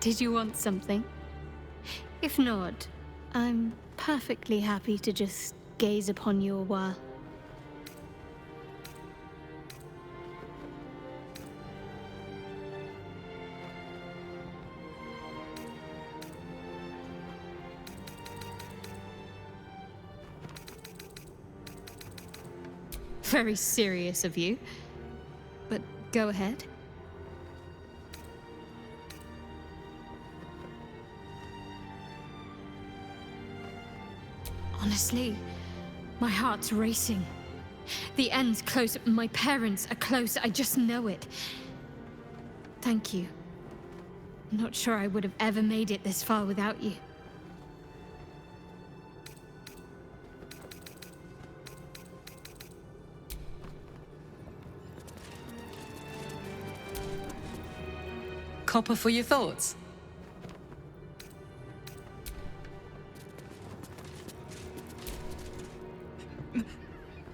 Did you want something? If not, I'm perfectly happy to just gaze upon you a while. Very serious of you, but go ahead. Honestly, my heart's racing. The end's close, my parents are close, I just know it. Thank you. I'm not sure I would have ever made it this far without you. Copper for your thoughts.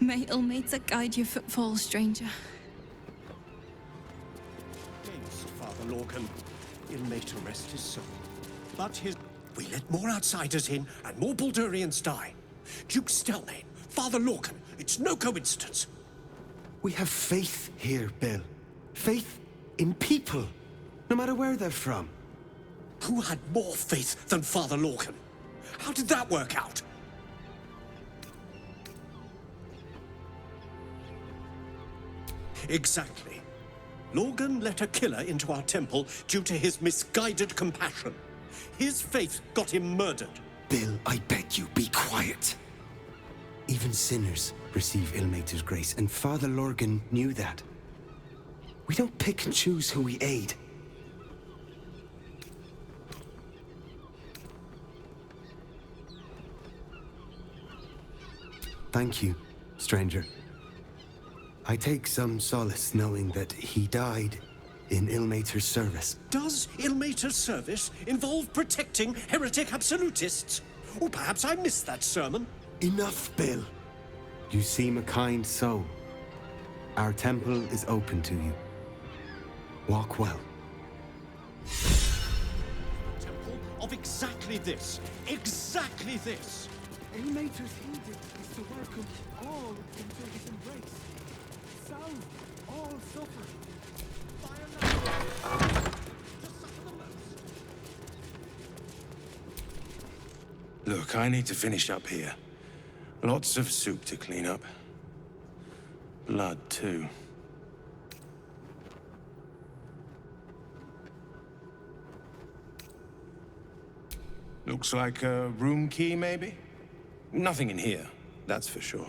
May Ilmater guide your footfall, stranger. Against Father Lorcan, Ilmater rest his soul. But his... We let more outsiders in, and more Baldurians die. Duke Stelmane, Father Lorcan, it's no coincidence. We have faith here, Bill. Faith in people, no matter where they're from. Who had more faith than Father Lorcan? How did that work out? Exactly. Lorcan let a killer into our temple due to his misguided compassion. His faith got him murdered. Bill, I beg you, be quiet. Even sinners receive Ilmater's grace, and Father Lorcan knew that. We don't pick and choose who we aid. Thank you, stranger. I take some solace knowing that he died in Ilmater's service. Does Ilmater's service involve protecting heretic absolutists? Or perhaps I missed that sermon. Enough, Bill. You seem a kind soul. Our temple is open to you. Walk well. A temple of exactly this. Exactly this. Ilmater's edict is to welcome all into his embrace. Salve all suffering. Look, I need to finish up here. Lots of soup to clean up. Blood, too. Looks like a room key, maybe? Nothing in here, that's for sure.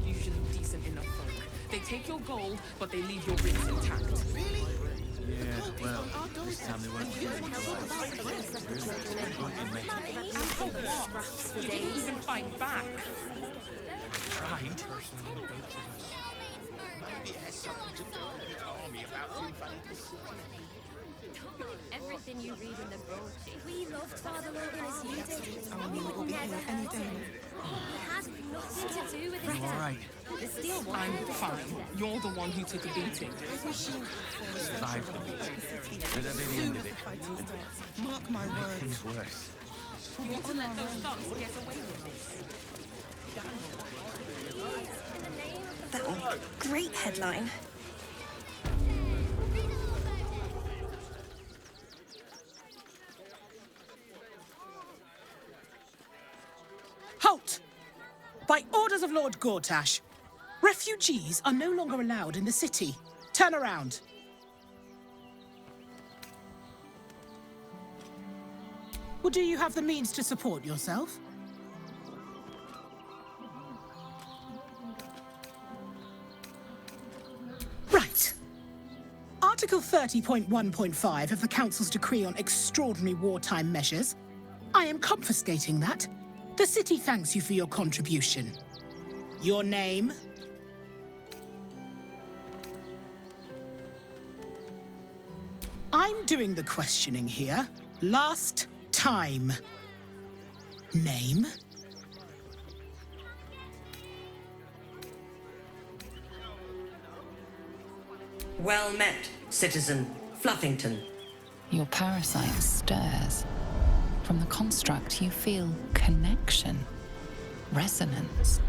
Usually decent enough folk. They take your gold, but they leave your rings intact. Really? Yeah, well, this time they weren't You didn't even fight back. tried. Maybe it has something to do with the army about to invade the city. Everything you read in the brochure. We loved Father Logan as you did. Oh, we will be here any day. It has nothing to do with his All right. The steel one. I'm fine. You're the one who took a beating. Survived the beat. But that'll be the end of it. Mark my Make words. things worse. You want to let those thugs get away with this? That great headline. Halt! By orders of Lord Gortash, refugees are no longer allowed in the city. Turn around. Well, do you have the means to support yourself? Right. Article 30.1.5 of the Council's decree on extraordinary wartime measures. I am confiscating that. The city thanks you for your contribution. Your name? doing the questioning here. Last time. Name? Well met, citizen Fluffington. Your parasite stirs. From the construct, you feel connection, resonance.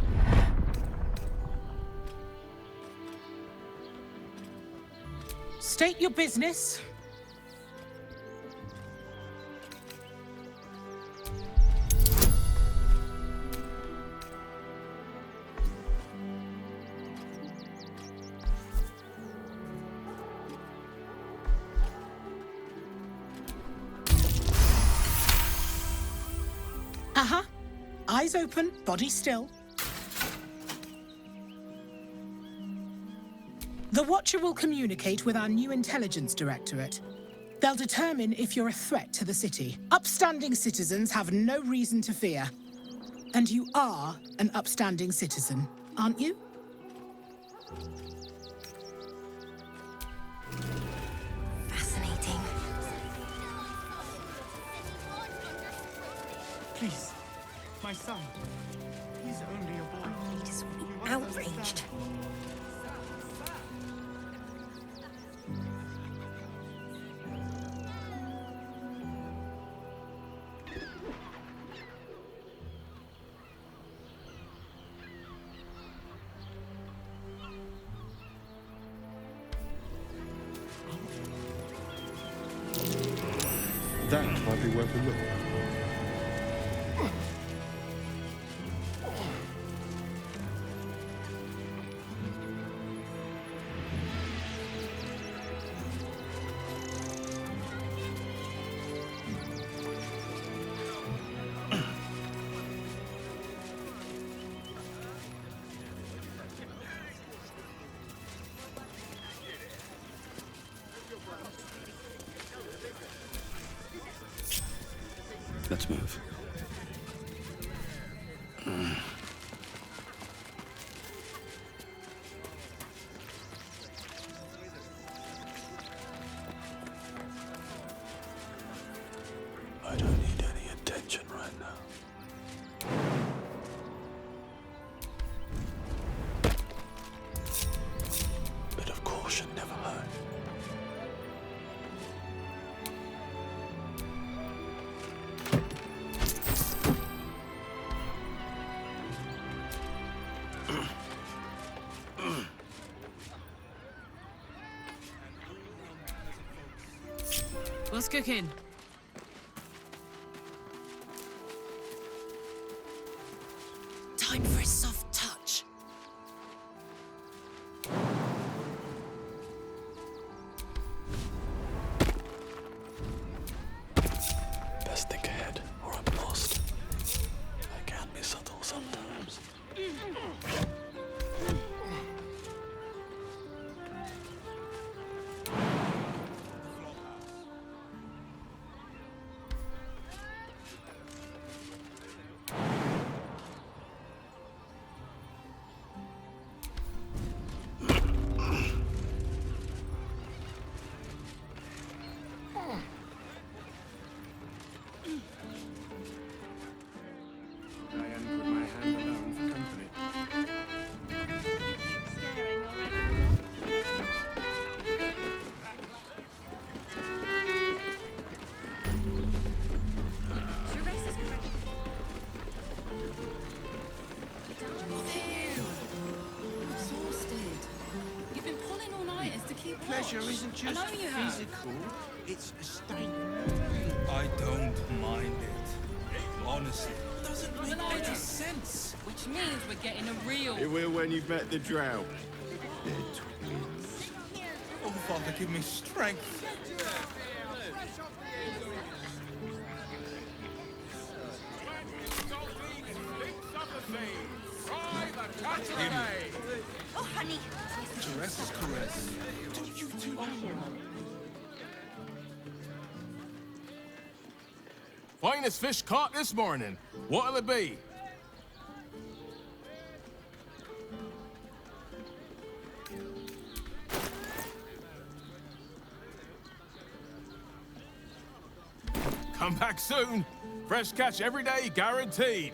State your business. Uh-huh. Eyes open, body still. The Watcher will communicate with our new intelligence directorate. They'll determine if you're a threat to the city. Upstanding citizens have no reason to fear. And you are an upstanding citizen, aren't you? Fascinating. Please, my son. He's only a boy. He just outraged. That might be worth a look. Let's move. I don't need any attention right now. Bit of caution never hurt. What's cooking? Time for a soft touch. Best think ahead, or I'm lost. I can be subtle sometimes. Pleasure isn't just physical, it's a state. I don't mind it. Honestly. It doesn't make any sense. Which means we're getting a real... It will when you've met the drought. They're twins. Oh, Father, give me strength. Oh, honey. Caress is caress. You two. Finest fish caught this morning. What'll it be? Come back soon. Fresh catch every day, guaranteed.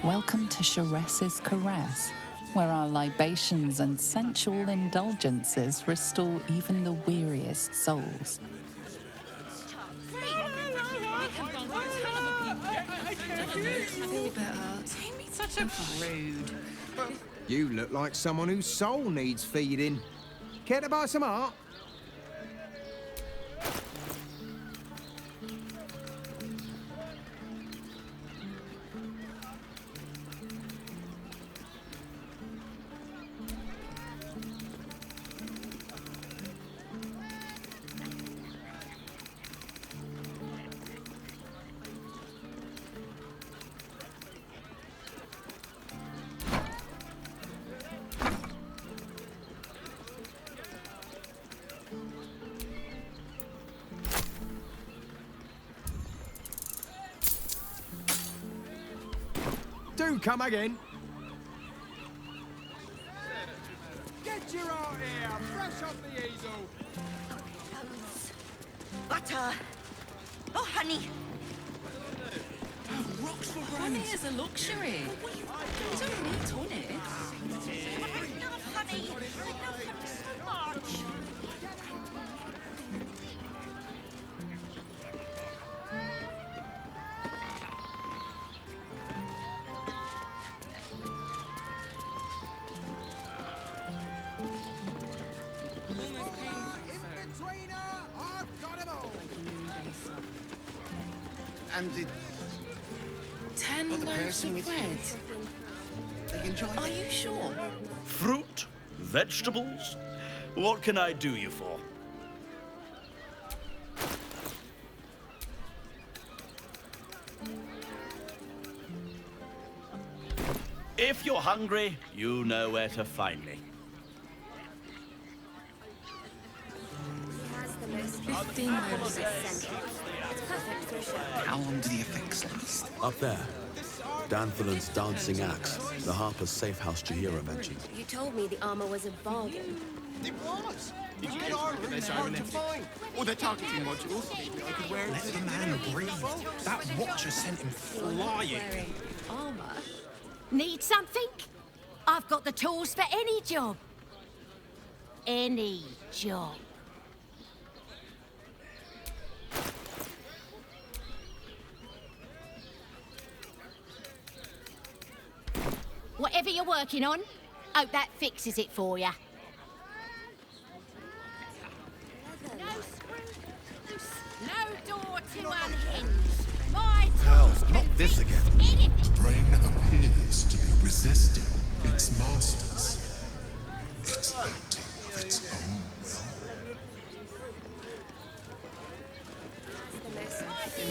Welcome to Sharess's Caress, where our libations and sensual indulgences restore even the weariest souls. Such a rude. You look like someone whose soul needs feeding. Care to buy some art? Do come again. Get your art here, fresh off the easel. Butter. Oh, honey. Rocks for honey is a luxury. You don't need tonic. I love honey. I love honey so much. And it... 10 loaves of bread. They enjoy Are you sure? Fruit? Vegetables? What can I do you for? If you're hungry, you know where to find me. 15 loaves. How long do the effects last? Up there. Danthalan's dancing axe, the Harper's safe house Jahira mentioned. You told me the armor was a bargain. It was! Did you get armor that's hard to find? Or their targeting modules. I could wear it. Let the man breathe. That watcher sent him flying. Armor? Need something? I've got the tools for any job. Any job. Whatever you're working on, hope that fixes it for you. No door to unhinge. My Hell, not this again. Brain appears to be resisting its masters. It's acting of its own will.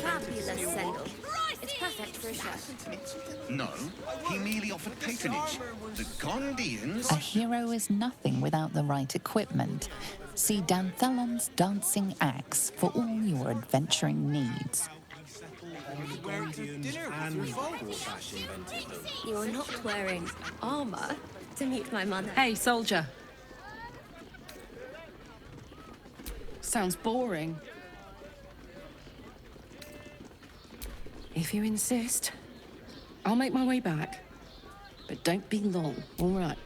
Fabulous sendal. It's perfect for a chef. No, he merely offered patronage. The Gondians... A hero is nothing without the right equipment. See Danthalan's dancing axe for all your adventuring needs. You're not wearing armor to meet my mother. Hey, soldier. Sounds boring. If you insist, I'll make my way back. But don't be long, all right?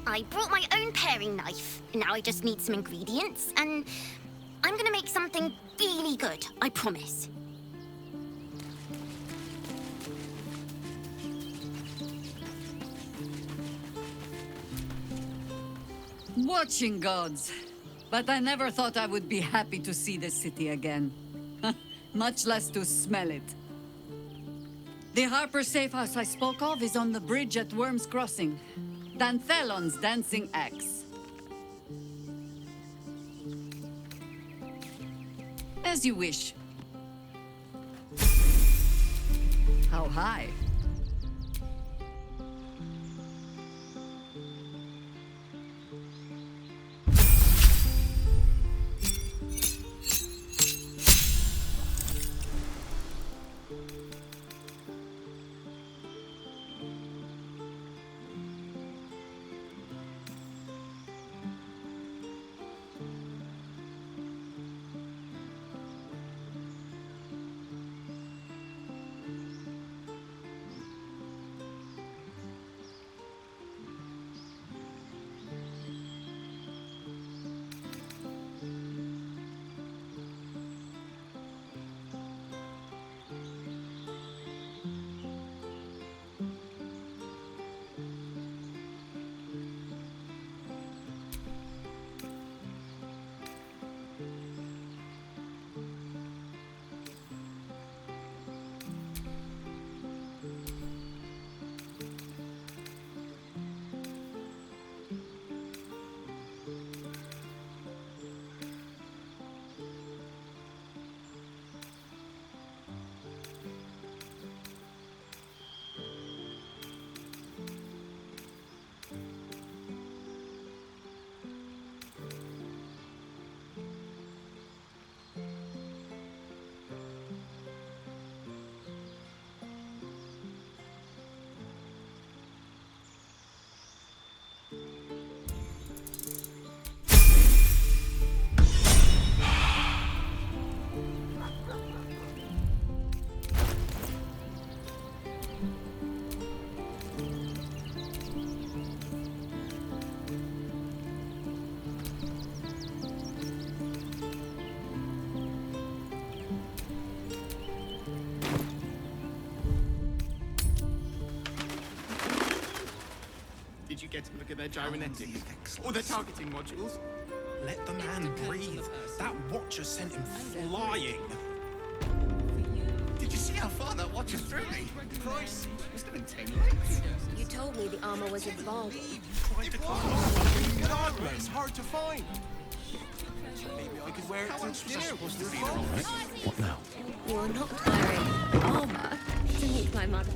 I brought my own paring knife. Now I just need some ingredients, and I'm gonna make something really good, I promise. Watching gods. But I never thought I would be happy to see the city again. Much less to smell it. The Harper safe house I spoke of is on the bridge at Worm's Crossing. Danthalan's dancing axe. As you wish. How high? Did you get to look at their gyrometics? Or their targeting modules? Let the man breathe. That watcher sent him flying. Did you see how far that watcher threw me? Christ, must have been 10 legs. You told me the armor was involved. Tried to climb up. God, man, it's hard to find. Maybe I could wear it to dinner. What now? You're not wearing armor to meet my mother.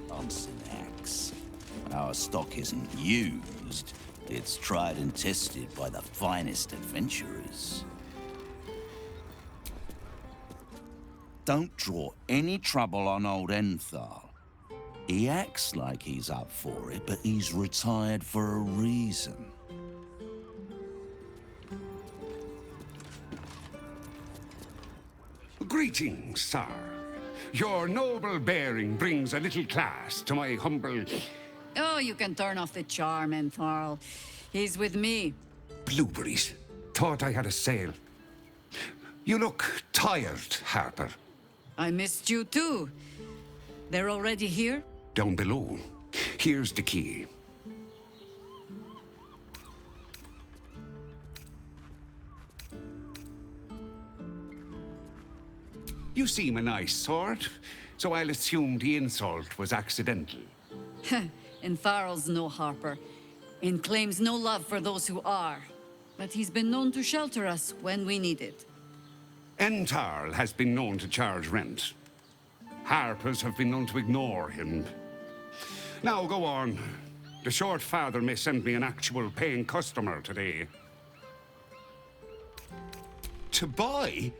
Nonsense. Our stock isn't used. It's tried and tested by the finest adventurers. Don't draw any trouble on old Enthal. He acts like he's up for it, but he's retired for a reason. Greetings, sir. Your noble bearing brings a little class to my humble... Oh, you can turn off the charm, Enthal. He's with me. Blueberries. Thought I had a sale. You look tired, Harper. I missed you too. They're already here? Down below. Here's the key. You seem a nice sort, so I'll assume the insult was accidental. Entharl's no harper, and claims no love for those who are. But he's been known to shelter us when we need it. Entharl has been known to charge rent. Harpers have been known to ignore him. Now go on. The short father may send me an actual paying customer today. To buy?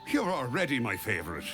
You're already my favorite.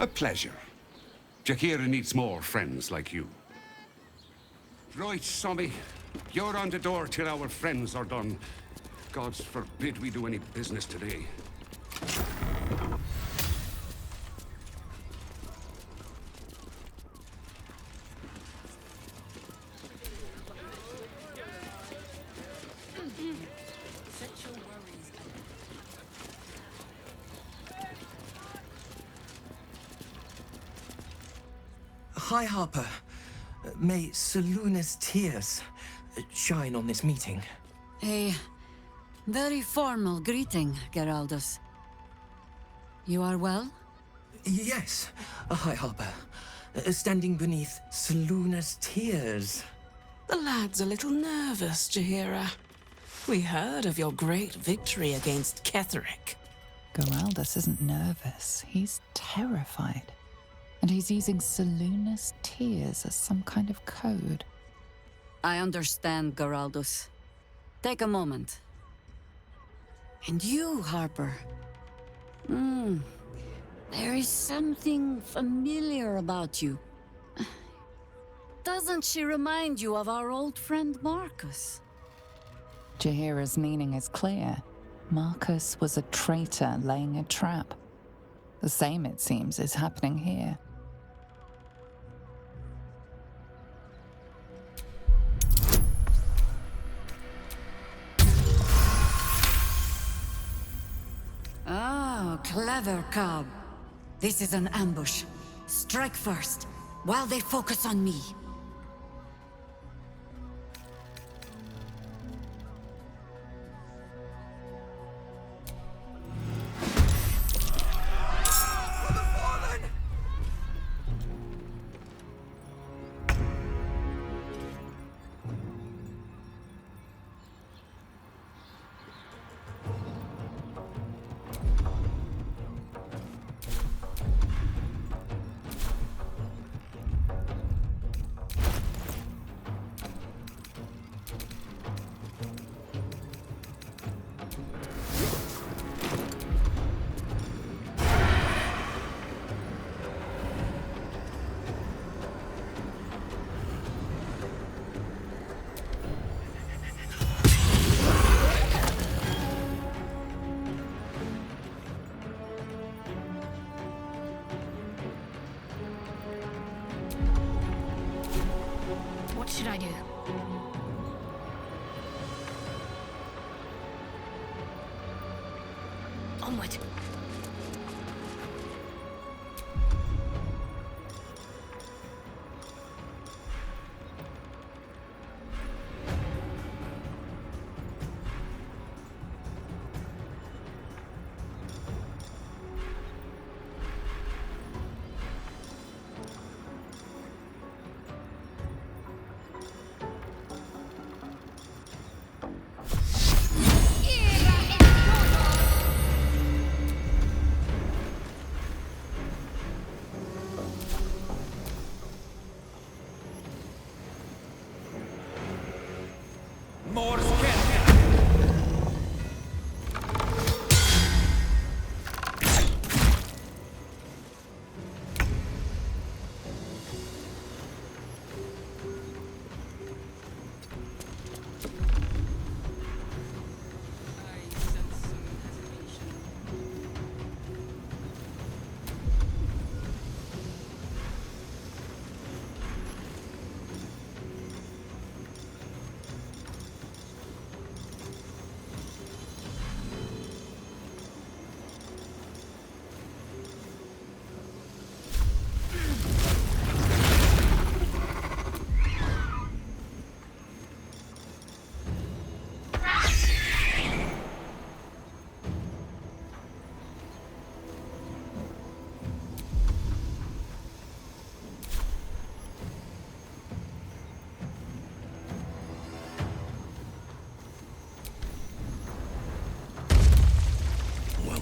A pleasure. Jakira needs more friends like you. Right, Sommy. You're on the door till our friends are done. Gods forbid we do any business today. Hi, Harper. May Seluna's tears shine on this meeting. A very formal greeting, Geraldus. You are well? Yes. Hi, Harper. Standing beneath Seluna's tears. The lad's a little nervous, Jahira. We heard of your great victory against Ketherick. Geraldus isn't nervous. He's terrified. And he's using Seluna's tears as some kind of code. I understand, Geraldus. Take a moment. And you, Harper. There is something familiar about you. Doesn't she remind you of our old friend Marcus? Jahira's meaning is clear. Marcus was a traitor laying a trap. The same, it seems, is happening here. Oh, clever cub. This is an ambush. Strike first, while they focus on me. What should I do? Onward.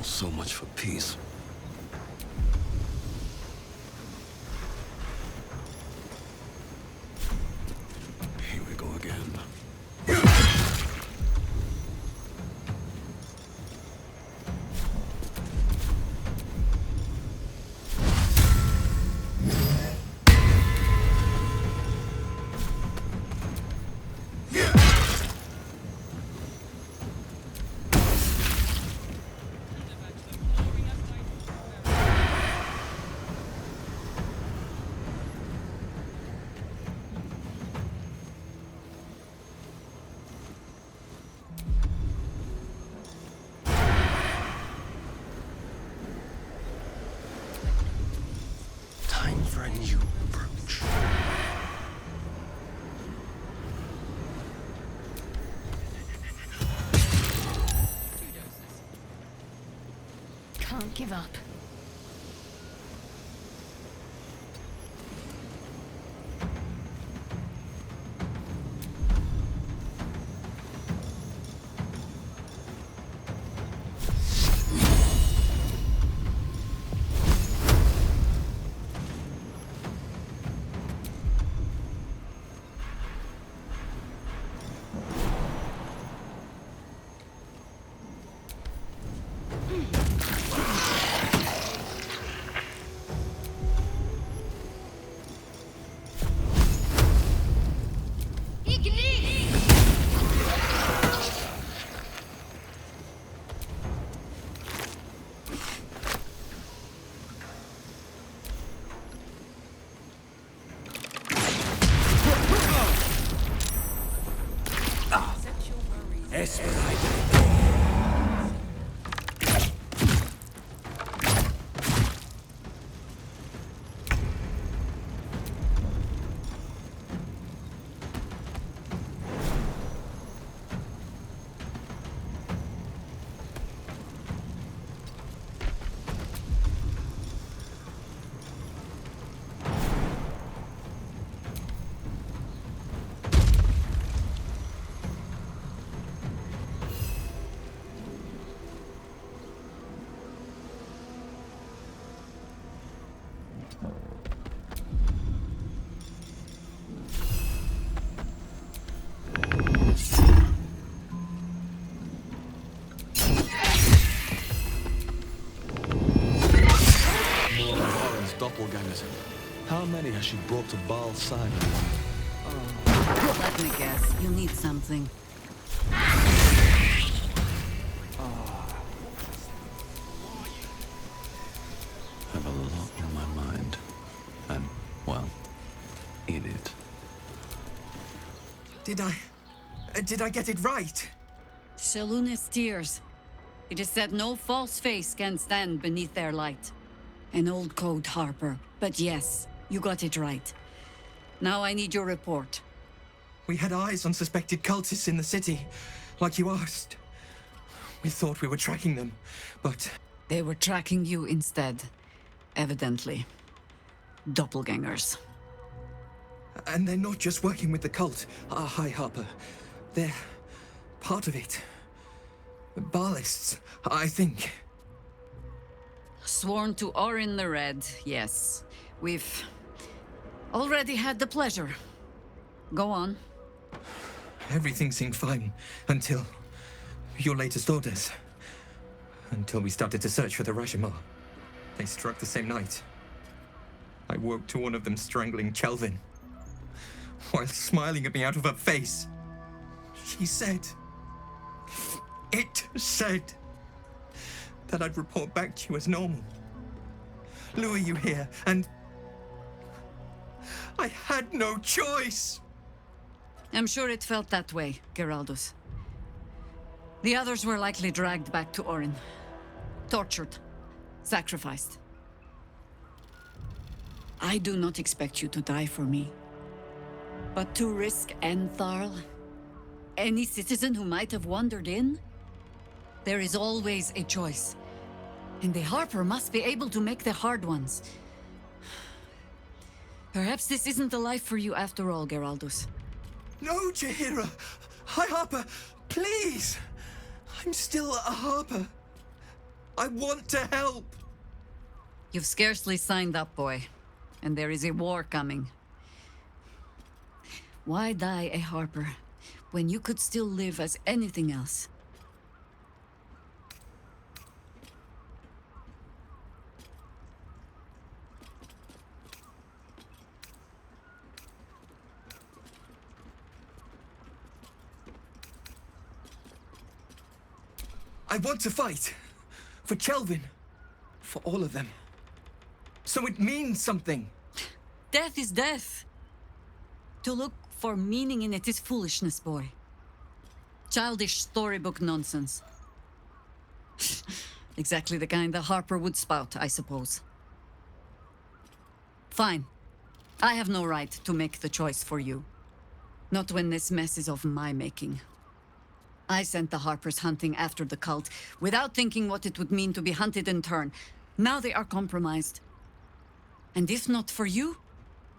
So much for peace. Here we go again. give up. Doppelgangers. How many has she brought to Baal's side? Let me guess. You need something. Have a lot on my mind. And, well, in it. Did I get it right? Shaluna's tears. It is said no false face can stand beneath their light. An old code, Harper. But yes, you got it right. Now I need your report. We had eyes on suspected cultists in the city, like you asked. We thought we were tracking them, but... They were tracking you instead. Evidently. Doppelgangers. And they're not just working with the cult, High Harper. They're part of it. Baalists, I think. Sworn to Orin the Red, yes. We've already had the pleasure. Go on. Everything seemed fine until your latest orders. Until we started to search for the Rashomar. They struck the same night. I woke to one of them strangling Chelvin, while smiling at me out of her face. She said... It said... that I'd report back to you as normal. Lure you here, and... I had no choice! I'm sure it felt that way, Geraldus. The others were likely dragged back to Orin. Tortured. Sacrificed. I do not expect you to die for me. But to risk Entharl, any citizen who might have wandered in, there is always a choice. And the Harper must be able to make the hard ones. Perhaps this isn't the life for you after all, Geraldus. No, Jaheira! High Harper, please! I'm still a Harper. I want to help! You've scarcely signed up, boy. And there is a war coming. Why die a Harper, when you could still live as anything else? I want to fight. For Chelvin. For all of them. So it means something. Death is death. To look for meaning in it is foolishness, boy. Childish storybook nonsense. Exactly the kind the Harper would spout, I suppose. Fine. I have no right to make the choice for you. Not when this mess is of my making. I sent the Harpers hunting after the cult, without thinking what it would mean to be hunted in turn. Now they are compromised. And if not for you,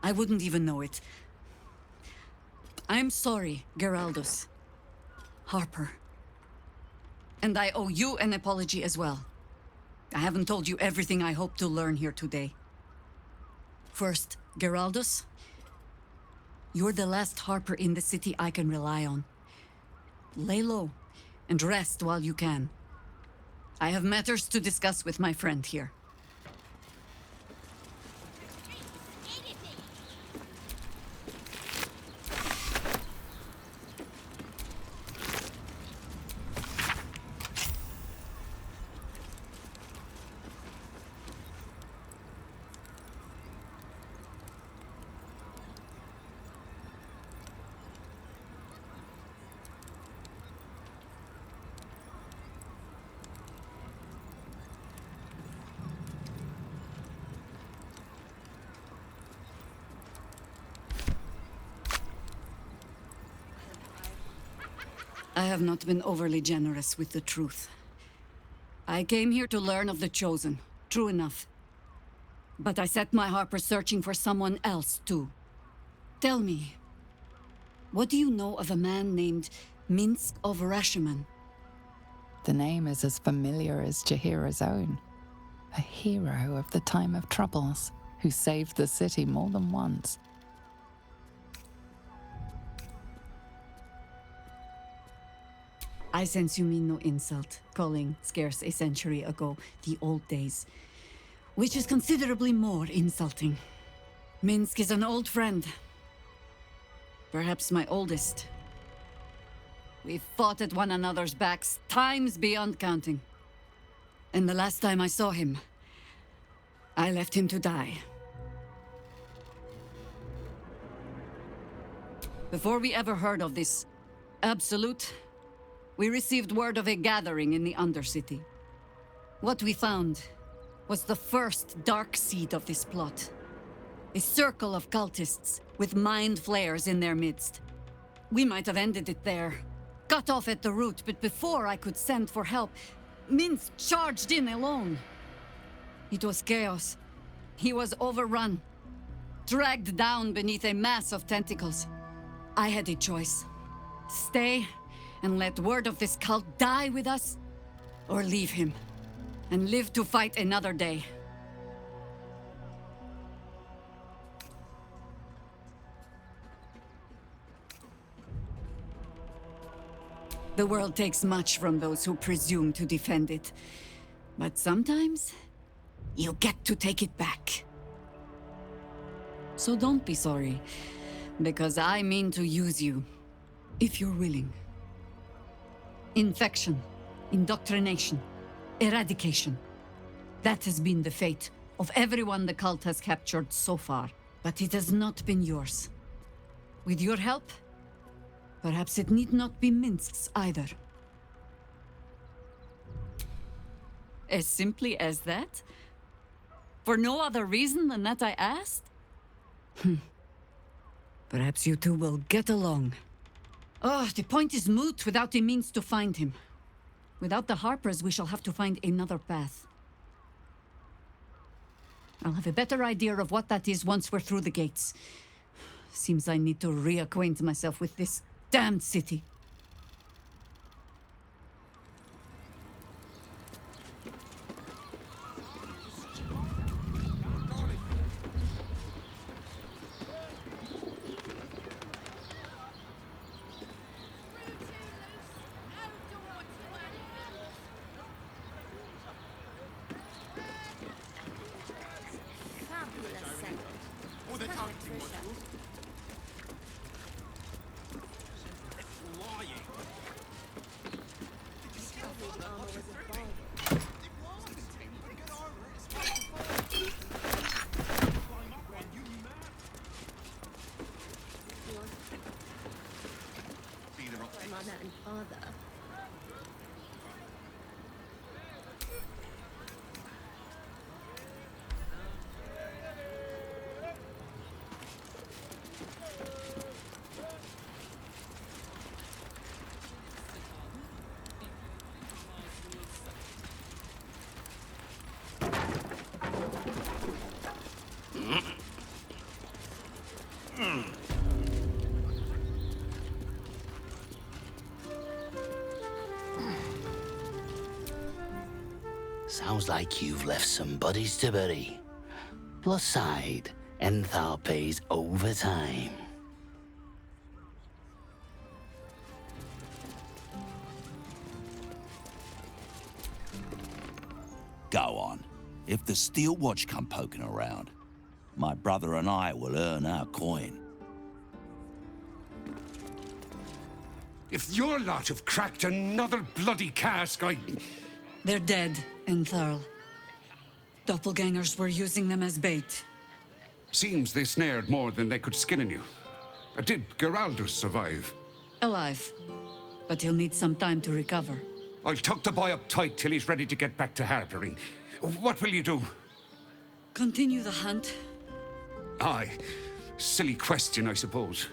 I wouldn't even know it. I'm sorry, Geraldus. Harper. And I owe you an apology as well. I haven't told you everything I hope to learn here today. First, Geraldus, you're the last Harper in the city I can rely on. Lay low and rest while you can. I have matters to discuss with my friend here. I have not been overly generous with the truth. I came here to learn of the Chosen, true enough. But I set my Harper searching for someone else, too. Tell me, what do you know of a man named Minsk of Rashomon? The name is as familiar as Jaheira's own. A hero of the time of troubles, who saved the city more than once. I sense you mean no insult, calling scarce a century ago the old days, which is considerably more insulting. Minsk is an old friend. Perhaps my oldest. We've fought at one another's backs times beyond counting. And the last time I saw him, I left him to die. Before we ever heard of this Absolute, we received word of a gathering in the Undercity. What we found was the first dark seed of this plot. A circle of cultists with mind flayers in their midst. We might have ended it there, cut off at the root, but before I could send for help, Minsk charged in alone. It was chaos. He was overrun, dragged down beneath a mass of tentacles. I had a choice. Stay and let word of this cult die with us, or leave him and live to fight another day. The world takes much from those who presume to defend it, but sometimes you get to take it back. So don't be sorry, because I mean to use you, if you're willing. Infection, indoctrination, eradication. That has been the fate of everyone the cult has captured so far, but it has not been yours. With your help, perhaps it need not be Minsk's either. As simply as that? For no other reason than that I asked? Perhaps you two will get along. Oh, the point is moot without the means to find him. Without the Harpers, we shall have to find another path. I'll have a better idea of what that is once we're through the gates. Seems I need to reacquaint myself with this damned city. Sounds like you've left some buddies to bury. Plus side, Enthal pays overtime. Go on. If the Steel Watch come poking around, my brother and I will earn our coin. If your lot have cracked another bloody cask, They're dead, Entharl. Doppelgangers were using them as bait. Seems they snared more than they could skin in you. Did Geraldus survive? Alive. But he'll need some time to recover. I'll tuck the boy up tight till he's ready to get back to harboring. What will you do? Continue the hunt. Aye. Silly question, I suppose.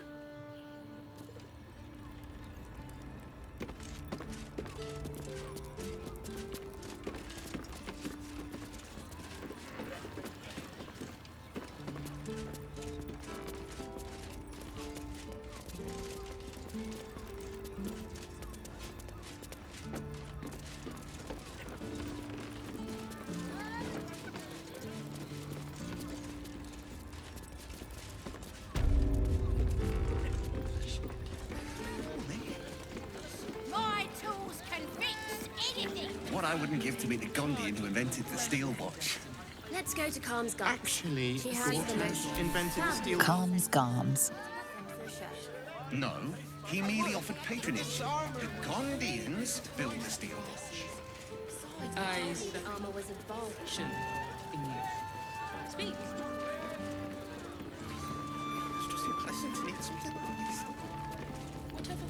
My tools can fix anything. What I wouldn't give to be the Gondian who invented the steel watch. Let's go to Calm's Gums. Actually, She has the most invented the steel watch. Calms Garms. No, he merely offered patronage. The Gondians built the steel watch. The armor was involved. Speak. It's just pleasant to need something nice. Whatever.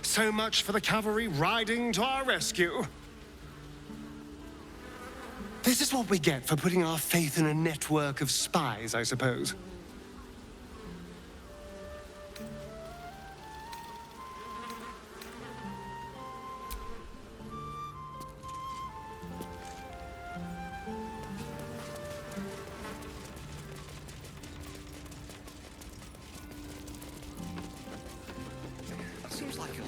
So much for the cavalry riding to our rescue. This is what we get for putting our faith in a network of spies, I suppose. Seems like a...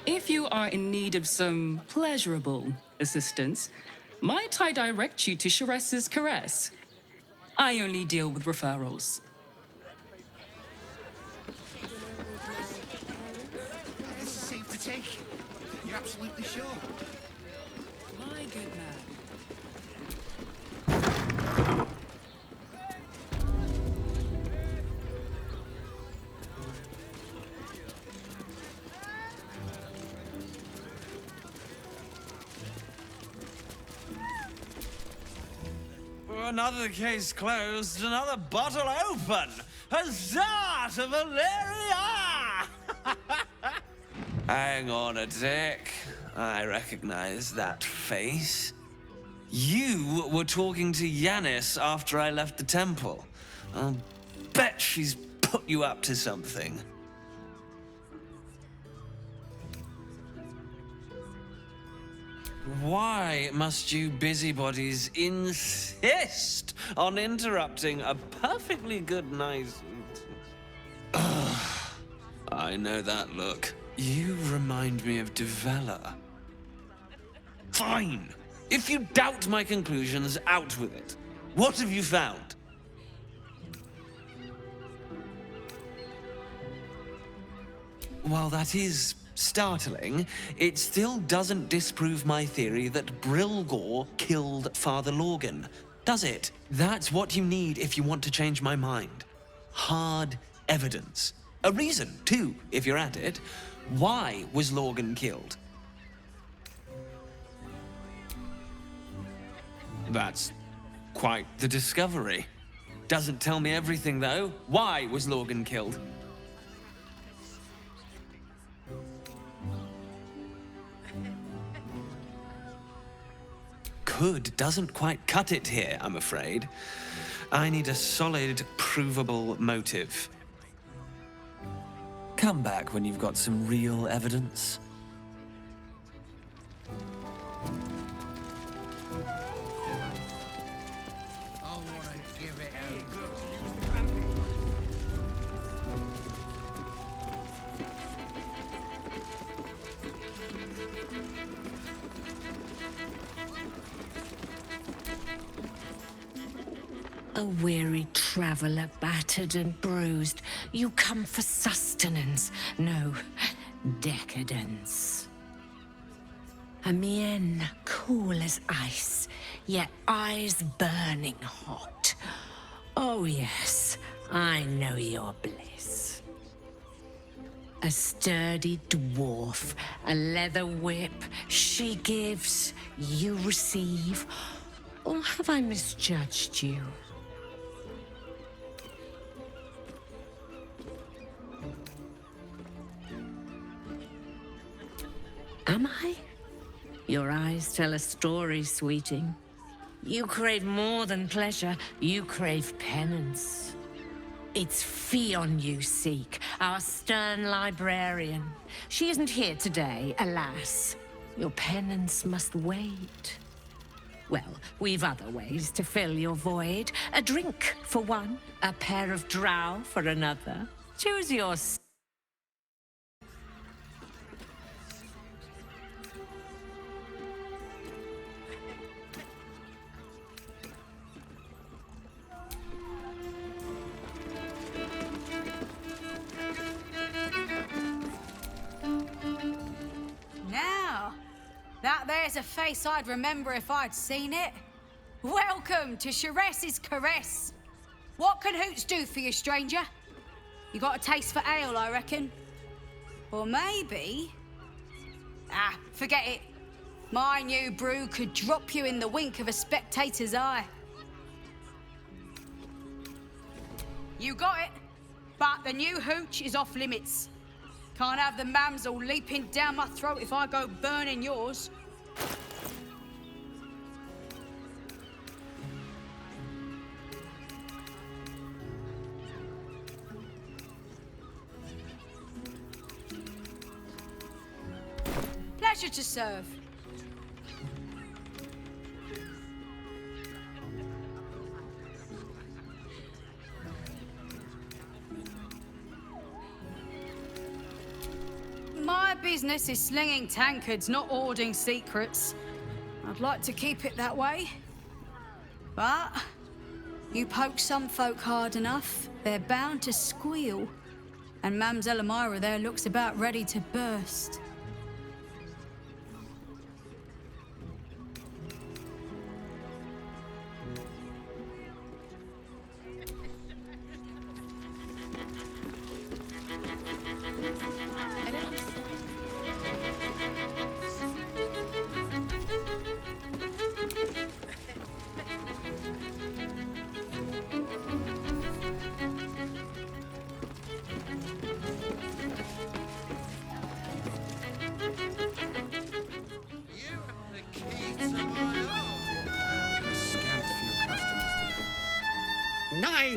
If you are in need of some pleasurable assistance, might I direct you to Sharess's Caress? I only deal with referrals. Finnick? You're absolutely sure? My good man. Another case closed, another bottle open! Huzzah to Valeria! Hang on a tick. I recognize that face. You were talking to Yanis after I left the temple. I'll bet she's put you up to something. Why must you busybodies insist on interrupting a perfectly good night? I know that look. You remind me of Devella. Fine! If you doubt my conclusions, out with it. What have you found? While that is startling, it still doesn't disprove my theory that Brilgor killed Father Lorgan, does it? That's what you need if you want to change my mind. Hard evidence. A reason, too, if you're at it. Why was Lorgan killed? That's quite the discovery. Doesn't tell me everything, though. Why was Lorgan killed? Could doesn't quite cut it here, I'm afraid. I need a solid, provable motive. Come back when you've got some real evidence. A weary traveller, battered and bruised, you come for sustenance, no decadence. A mien cool as ice, yet eyes burning hot. Oh yes, I know your bliss. A sturdy dwarf, a leather whip, she gives, you receive. Or have I misjudged you? Am I? Your eyes tell a story, sweeting. You crave more than pleasure, you crave penance. It's Fionn you seek, our stern librarian. She isn't here today, alas. Your penance must wait. Well, we've other ways to fill your void. A drink for one, a pair of drow for another. Choose your... Now, that there's a face I'd remember if I'd seen it. Welcome to Sharess's Caress. What can Hoots do for you, stranger? You got a taste for ale, I reckon? Or maybe... Ah, forget it. My new brew could drop you in the wink of a spectator's eye. You got it, but the new hooch is off limits. Can't have the mamsel leaping down my throat if I go burning yours. Pleasure to serve. My business is slinging tankards, not hoarding secrets. I'd like to keep it that way. But you poke some folk hard enough, they're bound to squeal. And Mamselle Elmira there looks about ready to burst.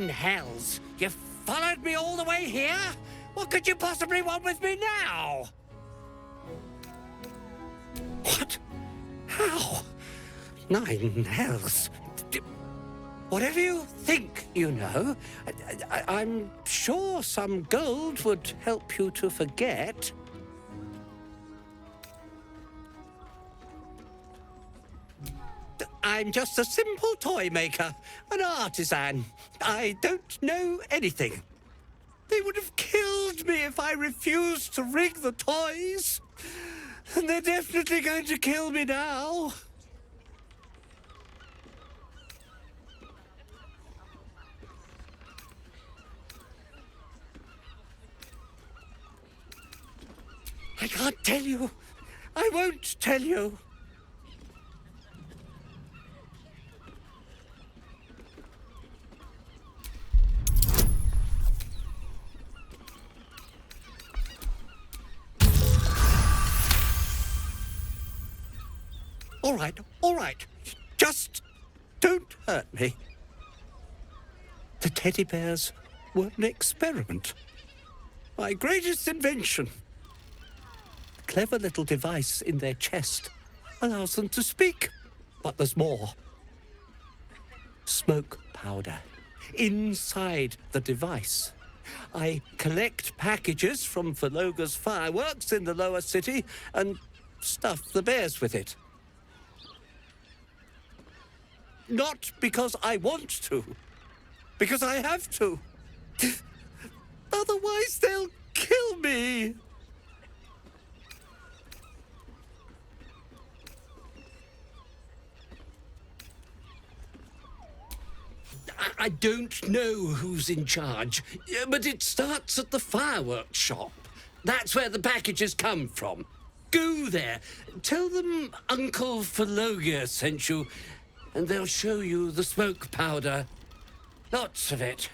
Nine hells! You followed me all the way here? What could you possibly want with me now? What? How? Nine hells? Whatever you think, you know, I'm sure some gold would help you to forget. I'm just a simple toy maker, an artisan. I don't know anything. They would have killed me if I refused to rig the toys. And they're definitely going to kill me now. I can't tell you. I won't tell you. All right. Just don't hurt me. The teddy bears were an experiment. My greatest invention. The clever little device in their chest allows them to speak. But there's more. Smoke powder inside the device. I collect packages from Valoga's fireworks in the lower city and stuff the bears with it. Not because I want to, because I have to. Otherwise, they'll kill me. I don't know who's in charge, but it starts at the fireworks shop. That's where the packages come from. Go there. Tell them Uncle Valoga sent you, and they'll show you the smoke powder. Lots of it.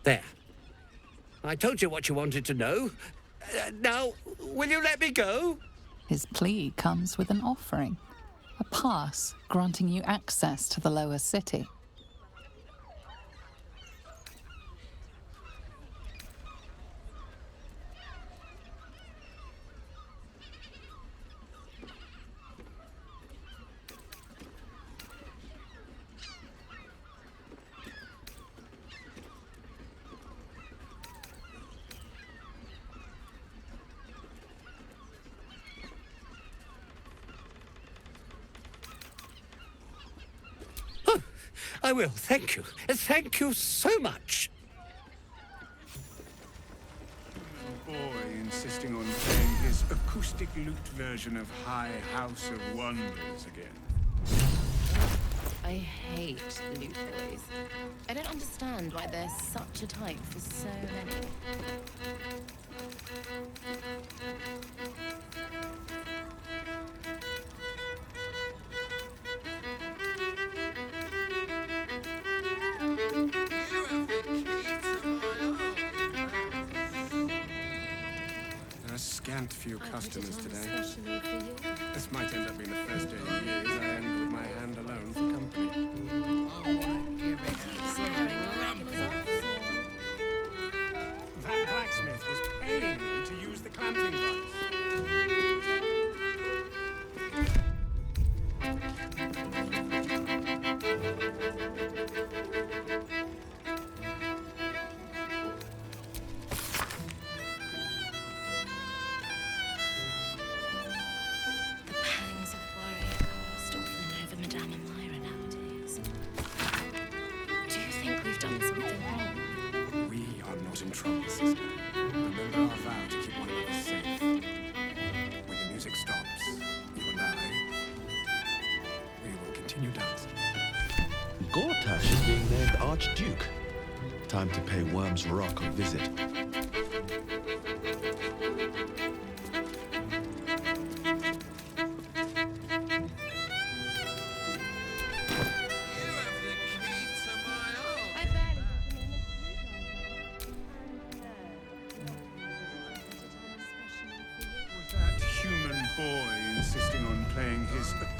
There. I told you what you wanted to know. Now, will you let me go? His plea comes with an offering, a pass granting you access to the lower city. I will, thank you. Thank you so much. Boy insisting on playing his acoustic lute version of High House of Wonders again. I hate loot boys. I don't understand why they're such a type for so many. Scant few customers today. This might end up being the first day in years I end with my hand alone for company. That blacksmith was paying me to use the clamping device. In trouble, sister. Remember our vow to keep one another safe. When the music stops, you and I, we will continue dancing. Gortash is being named Archduke. Time to pay Worm's Rock a visit.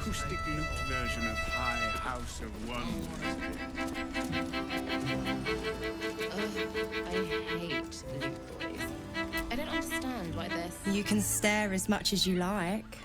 acoustic lute version of High House of Wonders. I hate loot boys. I don't understand why this. You can stare as much as you like.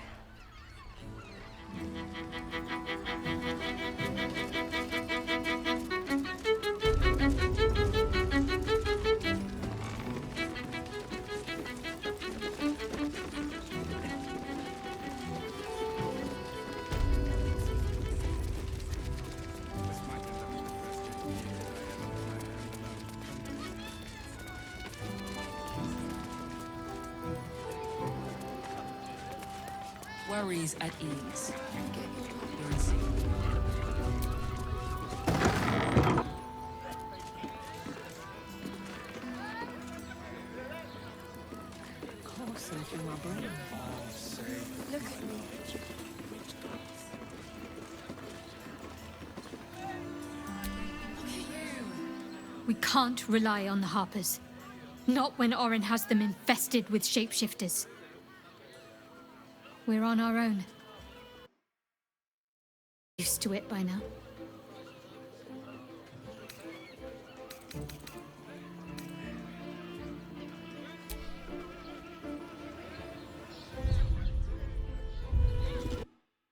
Worries at ease. You're in sync. Coursing through my brain. Look at me. We can't rely on the Harpers. Not when Orin has them infested with shapeshifters. We're on our own. Used to it by now.